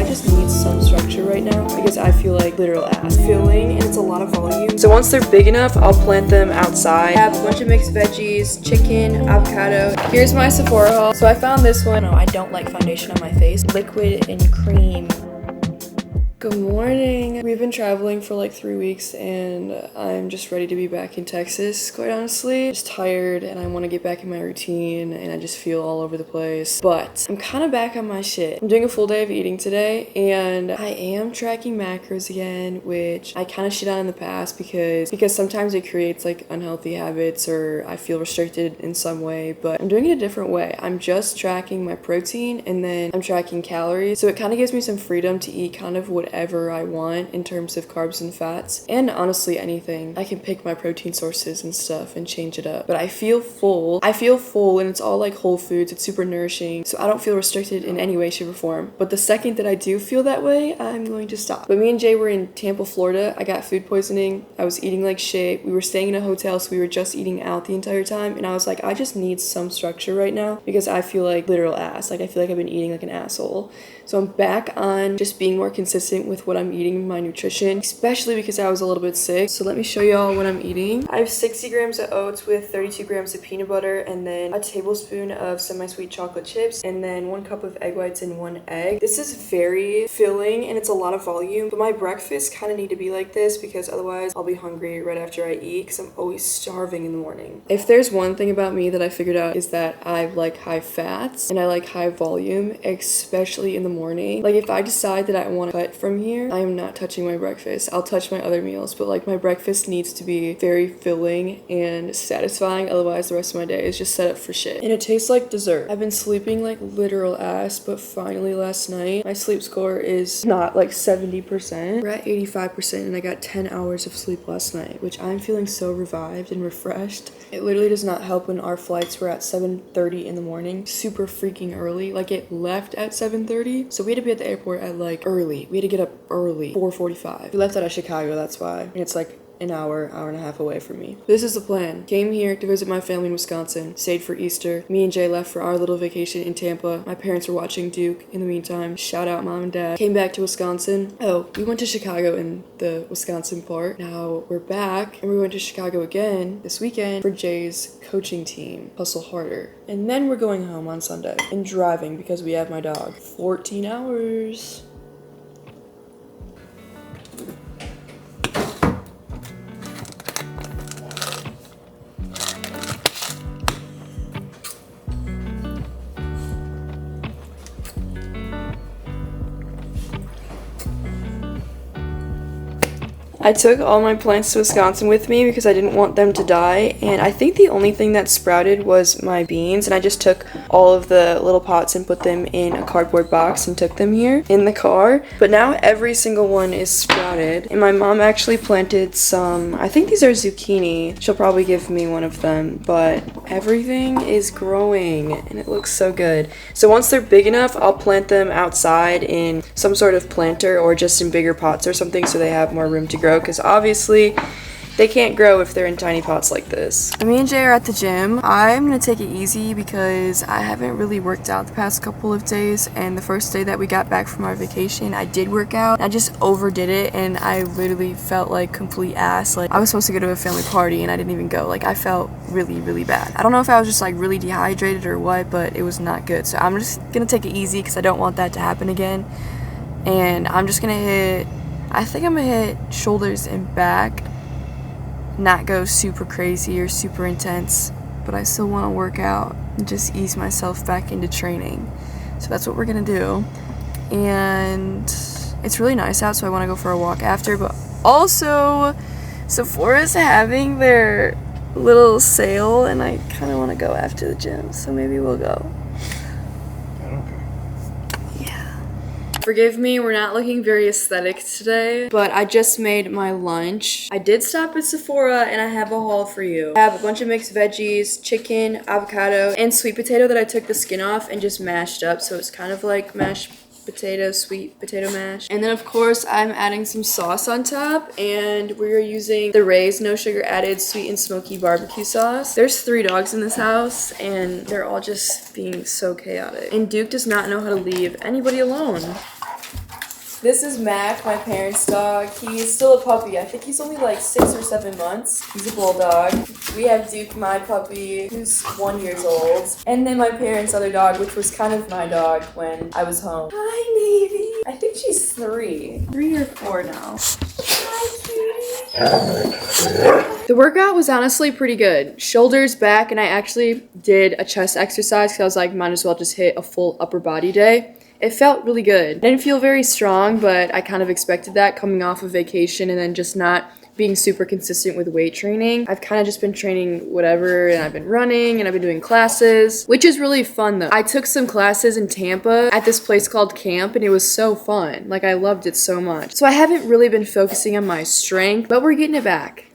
just need some structure right now because I feel like literal ass. Filling and it's a lot of volume. So once they're big enough, I'll plant them outside. I have a bunch of mixed veggies, chicken, avocado. Here's my Sephora haul. So I found this one. No, I don't like foundation on my face. Liquid and cream. Good morning. We've been traveling for like 3 weeks and I'm just ready to be back in Texas, quite honestly. Just tired and I want to get back in my routine and I just feel all over the place. But I'm kind of back on my shit. I'm doing a full day of eating today and I am tracking macros again, which I kind of shit on in the past because sometimes it creates like unhealthy habits or I feel restricted in some way, but I'm doing it a different way. I'm just tracking my protein and then I'm tracking calories. So it kind of gives me some freedom to eat kind of whatever I want in terms of carbs and fats, and honestly anything. I can pick my protein sources and stuff and change it up. But I feel full and it's all like whole foods. It's super nourishing, so I don't feel restricted in any way, shape, or form. But the second that I do feel that way, I'm going to stop. But me and Jay were in Tampa, Florida. I got food poisoning. I was eating like shit. We were staying in a hotel, so we were just eating out the entire time, and I was like, I just need some structure right now because I feel like literal ass. Like I feel like I've been eating like an asshole. So I'm back on just being more consistent with what I'm eating in my nutrition, especially because I was a little bit sick. So let me show y'all what I'm eating. I have 60 grams of oats with 32 grams of peanut butter and then a tablespoon of semi-sweet chocolate chips and then 1 cup of egg whites and 1 egg. This is very filling and it's a lot of volume, but my breakfast kind of need to be like this because otherwise I'll be hungry right after I eat because I'm always starving in the morning. If there's one thing about me that I figured out is that I like high fats and I like high volume, especially in the morning. Like if I decide that I want to cut from here, I am not touching my breakfast. I'll touch my other meals, but like my breakfast needs to be very filling and satisfying, otherwise the rest of my day is just set up for shit. And it tastes like dessert. I've been sleeping like literal ass, but finally last night my sleep score is not like 70%. We're at 85% and I got 10 hours of sleep last night, which I'm feeling so revived and refreshed. It literally does not help when our flights were at 7:30 in the morning, super freaking early. Like it left at 7:30, so we had to be at the airport at like early. We had to get up early, 4:45. We left out of Chicago, that's why. And it's like an hour and a half away from me. This is the plan. Came here to visit my family in Wisconsin, stayed for Easter. Me and Jay left for our little vacation in Tampa. My parents were watching Duke in the meantime. Shout out mom and dad. Came back to Wisconsin. Oh, we went to Chicago in the Wisconsin part. Now we're back and we went to Chicago again this weekend for Jay's coaching team, Hustle Harder. And then we're going home on Sunday and driving because we have my dog. 14 hours. I took all my plants to Wisconsin with me because I didn't want them to die, and I think the only thing that sprouted was my beans, and I just took all of the little pots and put them in a cardboard box and took them here in the car. But now every single one is sprouted, and my mom actually planted some, I think these are zucchini. She'll probably give me one of them, but everything is growing and it looks so good. So once they're big enough, I'll plant them outside in some sort of planter or just in bigger pots or something so they have more room to grow, because obviously they can't grow if they're in tiny pots like this. Me and Jay are at the gym. I'm gonna take it easy because I haven't really worked out the past couple of days, and the first day that we got back from our vacation I did work out. I just overdid it and I literally felt like complete ass. Like I was supposed to go to a family party and I didn't even go. Like I felt really bad. I don't know if I was just like really dehydrated or what, but it was not good. So I'm just gonna take it easy because I don't want that to happen again. And I'm just gonna hit, I think I'm gonna hit shoulders and back, not go super crazy or super intense, but I still want to work out and just ease myself back into training. So that's what we're gonna do. And it's really nice out, so I want to go for a walk after. But also Sephora's having their little sale and I kind of want to go after the gym, so maybe we'll go. Forgive me, we're not looking very aesthetic today, but I just made my lunch. I did stop at Sephora and I have a haul for you. I have a bunch of mixed veggies, chicken, avocado, and sweet potato that I took the skin off and just mashed up, so it's kind of like mashed potato, sweet potato mash. And then of course I'm adding some sauce on top, and we're using the Ray's no sugar added sweet and smoky barbecue sauce. There's 3 dogs in this house and they're all just being so chaotic. And Duke does not know how to leave anybody alone. This is Mac, my parents' dog. He's still a puppy. I think he's only like 6 or 7 months. He's a bulldog. We have Duke, my puppy, who's 1 year old. And then my parents' other dog, which was kind of my dog when I was home. Hi, Navy. I think she's 3 or 4 now. The workout was honestly pretty good. Shoulders, back, and I actually did a chest exercise because I was like, might as well just hit a full upper body day. It felt really good. I didn't feel very strong, but I kind of expected that coming off of vacation and then just not being super consistent with weight training. I've kind of just been training whatever, and I've been running and I've been doing classes, which is really fun though. I took some classes in Tampa at this place called Camp, and it was so fun. Like, I loved it so much. So I haven't really been focusing on my strength, but we're getting it back.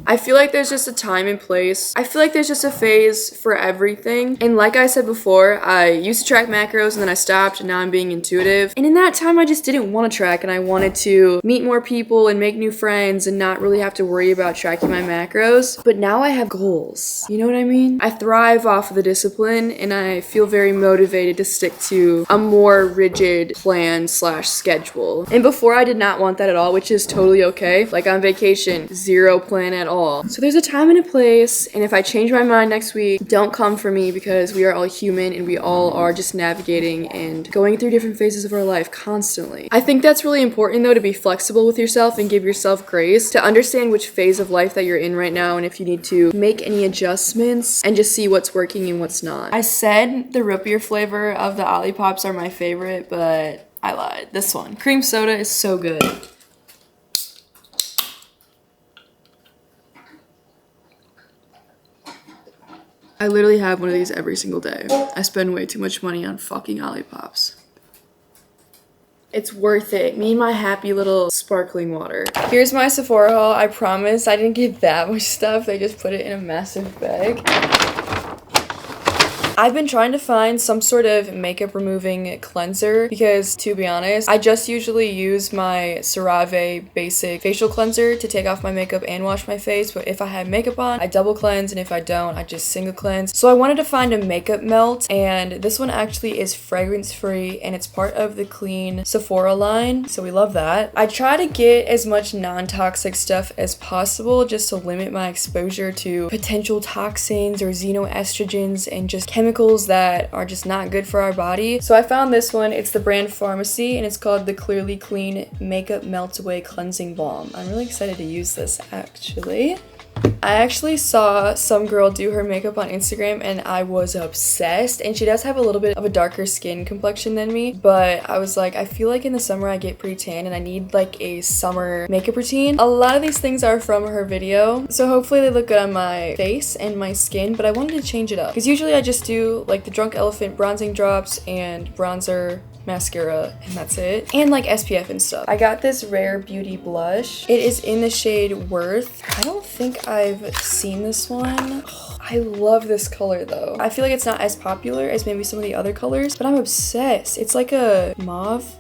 I feel like there's just a time and place. I feel like there's just a phase for everything. And like I said before, I used to track macros and then I stopped, and now I'm being intuitive. And in that time, I just didn't want to track, and I wanted to meet more people and make new friends and not really have to worry about tracking my macros. But now I have goals. You know what I mean? I thrive off of the discipline, and I feel very motivated to stick to a more rigid plan / schedule. And before, I did not want that at all, which is totally okay. Like on vacation, zero plan at all. So there's a time and a place, and if I change my mind next week, don't come for me, because we are all human and we all are just navigating and going through different phases of our life constantly. I think that's really important though, to be flexible with yourself and give yourself grace, to understand which phase of life that you're in right now and if you need to make any adjustments, and just see what's working and what's not. I said the root beer flavor of the Ollipops are my favorite, but I lied. This one. Cream soda is so good. I literally have one of these every single day. I spend way too much money on fucking Ollipops. It's worth it. Me and my happy little sparkling water. Here's my Sephora haul. I promise I didn't get that much stuff. They just put it in a massive bag. I've been trying to find some sort of makeup removing cleanser because, to be honest, I just usually use my CeraVe basic facial cleanser to take off my makeup and wash my face, but if I have makeup on, I double cleanse, and if I don't, I just single cleanse. So I wanted to find a makeup melt, and this one actually is fragrance free, and it's part of the clean Sephora line, so we love that. I try to get as much non-toxic stuff as possible just to limit my exposure to potential toxins or xenoestrogens and just chemicals that are just not good for our body. So I found this one. It's the brand Pharmacy, and it's called the Clearly Clean Makeup Melt Away Cleansing Balm. I'm really excited to use this actually. I actually saw some girl do her makeup on Instagram and I was obsessed, and she does have a little bit of a darker skin complexion than me, but I was like, I feel like in the summer I get pretty tan and I need like a summer makeup routine. A lot of these things are from her video, so hopefully they look good on my face and my skin, but I wanted to change it up because usually I just do like the Drunk Elephant bronzing drops and bronzer, mascara, and that's it, and like SPF and stuff. I got this Rare Beauty blush. It is in the shade Worth. I don't think I've seen this one. I love this color though. I feel like it's not as popular as maybe some of the other colors, but I'm obsessed. It's like a mauve,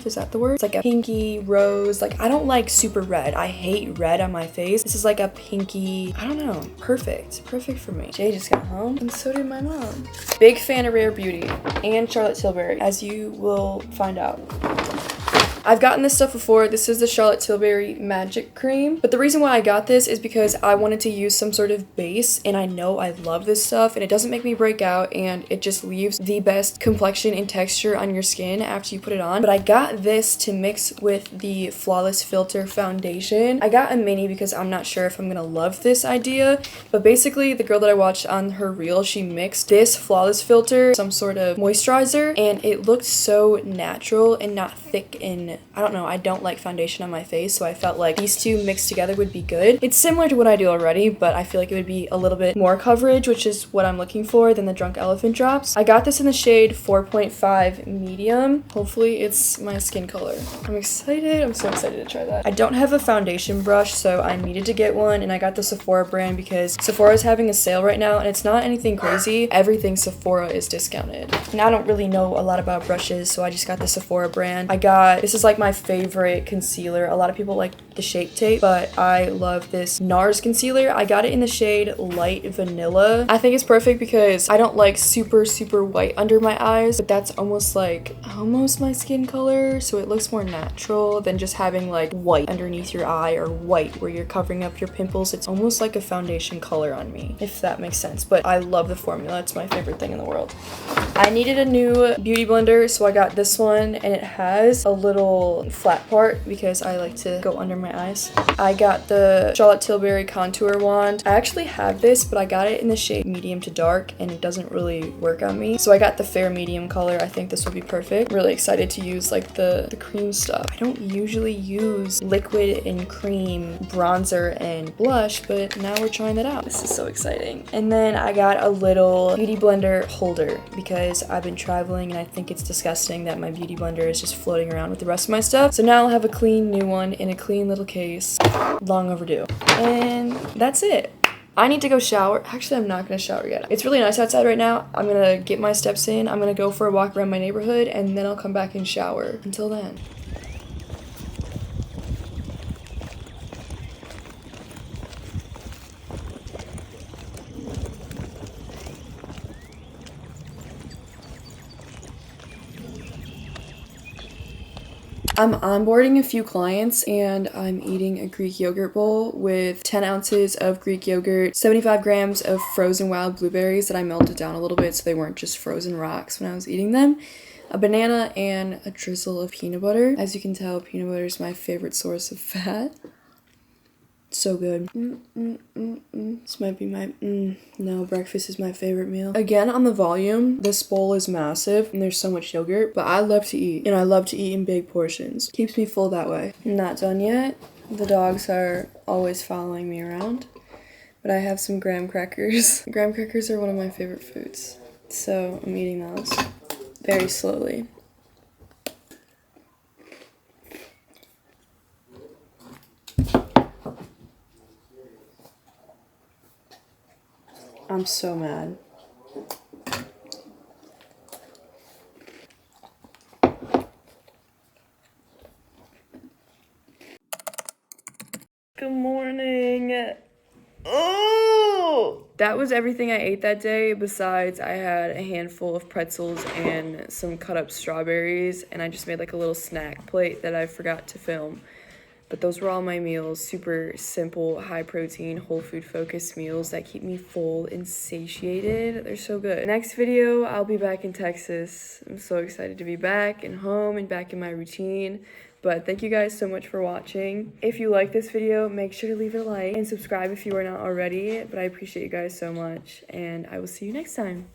is that the word? It's like a pinky rose. Like, I don't like super red. I hate red on my face. This is like a pinky, I don't know, perfect for me. Jay just got home and so did my mom. Big fan of Rare Beauty and Charlotte Tilbury, as you will find out. I've gotten this stuff before. This is the Charlotte Tilbury Magic Cream, but the reason why I got this is because I wanted to use some sort of base, and I know I love this stuff, and it doesn't make me break out, and it just leaves the best complexion and texture on your skin after you put it on. But I got this to mix with the Flawless Filter foundation. I got a mini because I'm not sure if I'm gonna love this idea, but basically the girl that I watched on her reel, she mixed this Flawless Filter, some sort of moisturizer, and it looked so natural and not thick and I don't know, I don't like foundation on my face, so I felt like these two mixed together would be good. It's similar to what I do already, but I feel like it would be a little bit more coverage, which is what I'm looking for, than the Drunk Elephant drops. I got this in the shade 4.5 medium. Hopefully it's my skin color. I'm excited. I'm so excited to try that. I don't have a foundation brush, so I needed to get one, and I got the Sephora brand because Sephora is having a sale right now, and it's not anything crazy. Everything Sephora is discounted. And I don't really know a lot about brushes, so I just got the Sephora brand. This is like my favorite concealer. A lot of people like the Shape Tape, but I love this NARS concealer. I got it in the shade Light Vanilla. I think it's perfect because I don't like super white under my eyes, but that's almost my skin color, so it looks more natural than just having like white underneath your eye or white where you're covering up your pimples. It's almost like a foundation color on me, if that makes sense. But I love the formula. It's my favorite thing in the world. I needed a new beauty blender, so I got this one, and it has a little flat part because I like to go under my eyes. I got the Charlotte Tilbury contour wand. I actually have this, but I got it in the shade medium to dark, and it doesn't really work on me. So I got the fair medium color. I think this will be perfect. I'm really excited to use like the cream stuff. I don't usually use liquid and cream bronzer and blush, but now we're trying that out. This is so exciting. And then I got a little beauty blender holder because I've been traveling and I think it's disgusting that my beauty blender is just floating around with the rest of my stuff. So now I'll have a clean new one in a clean little case. Long overdue. And that's it. I need to go shower. Actually, I'm not gonna shower yet. It's really nice outside right now. I'm gonna get my steps in. I'm gonna go for a walk around my neighborhood, and then I'll come back and shower. Until then. I'm onboarding a few clients and I'm eating a Greek yogurt bowl with 10 ounces of Greek yogurt, 75 grams of frozen wild blueberries that I melted down a little bit so they weren't just frozen rocks when I was eating them, a banana, and a drizzle of peanut butter. As you can tell, peanut butter is my favorite source of fat. So good. This might be my, no, breakfast is my favorite meal. Again, on the volume, this bowl is massive and there's so much yogurt, but I love to eat, and I love to eat in big portions. Keeps me full that way. I'm not done yet. The dogs are always following me around, but I have some graham crackers. Graham crackers are one of my favorite foods, so I'm eating those very slowly. I'm so mad. Good morning. Oh! That was everything I ate that day. Besides, I had a handful of pretzels and some cut up strawberries, and I just made like a little snack plate that I forgot to film. But those were all my meals, super simple, high protein, whole food focused meals that keep me full and satiated. They're so good. Next video, I'll be back in Texas. I'm so excited to be back and home and back in my routine. But thank you guys so much for watching. If you like this video, make sure to leave it a like and subscribe if you are not already. But I appreciate you guys so much, and I will see you next time.